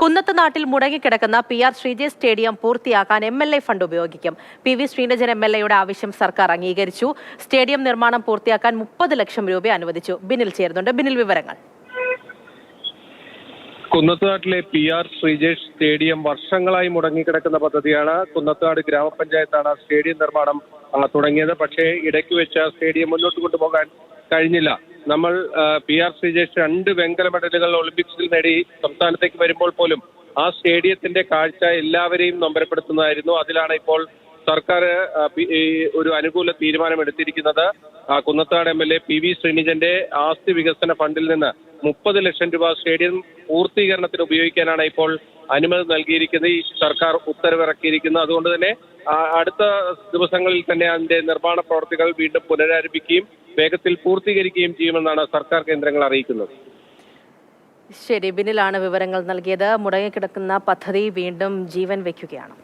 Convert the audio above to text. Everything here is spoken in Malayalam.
കുന്നത്തുനാട്ടിൽ മുടങ്ങിക്കിടക്കുന്ന PR ശ്രീജേഷ് സ്റ്റേഡിയം പൂർത്തിയാക്കാൻ MLA ഫണ്ട് ഉപയോഗിക്കും. PV ശ്രീനിജൻ MLAയുടെ ആവശ്യം സർക്കാർ അംഗീകരിച്ചു. സ്റ്റേഡിയം നിർമ്മാണം പൂർത്തിയാക്കാൻ 30 ലക്ഷം രൂപ അനുവദിച്ചു. ബിനിൽ ചേരുന്നുണ്ട്. ബിനിൽ, വിവരങ്ങൾ. കുന്നത്തുനാട്ടിലെ PR ശ്രീജേഷ് സ്റ്റേഡിയം വർഷങ്ങളായി മുടങ്ങിക്കിടക്കുന്ന പദ്ധതിയാണ്. കുന്നത്തുനാട് ഗ്രാമപഞ്ചായത്താണ് സ്റ്റേഡിയം നിർമ്മാണം തുടങ്ങിയത്. പക്ഷേ ഇടയ്ക്ക് വെച്ച സ്റ്റേഡിയം മുന്നോട്ട് കൊണ്ടുപോകാൻ കഴിഞ്ഞില്ല. നമ്മൾ PR ശ്രീജേഷ് 2 വെങ്കല മെഡലുകൾ ഒളിമ്പിക്സിൽ നേടി സംസ്ഥാനത്തേക്ക് വരുമ്പോൾ പോലും ആ സ്റ്റേഡിയത്തിന്റെ കാഴ്ച എല്ലാവരെയും നൊമ്പരപ്പെടുത്തുന്നതായിരുന്നു. അതിലാണ് ഇപ്പോൾ സർക്കാർ ഒരു അനുകൂല തീരുമാനം എടുത്തിരിക്കുന്നത്. കുന്നത്തുനാട് MLA PV ശ്രീനിജന്റെ ആസ്തി വികസന ഫണ്ടിൽ നിന്ന് 30 ലക്ഷം രൂപ സ്റ്റേഡിയം പൂർത്തീകരണത്തിന് ഉപയോഗിക്കാനാണ് ഇപ്പോൾ അനുമതി നൽകിയിരിക്കുന്നത്. ഈ സർക്കാർ ഉത്തരവിറക്കിയിരിക്കുന്നത്. അതുകൊണ്ട് തന്നെ അടുത്ത ദിവസങ്ങളിൽ തന്നെ അതിന്റെ നിർമ്മാണ പ്രവർത്തികൾ വീണ്ടും പുനരാരംഭിക്കുകയും വേഗത്തിൽ പൂർത്തീകരിക്കുകയും ചെയ്യുമെന്നാണ് സർക്കാർ കേന്ദ്രങ്ങൾ അറിയിക്കുന്നത്. ശരി, ബിനിലാണ് വിവരങ്ങൾ നൽകിയത്. മുടങ്ങിക്കിടക്കുന്ന പദ്ധതി വീണ്ടും ജീവൻ വയ്ക്കുകയാണ്.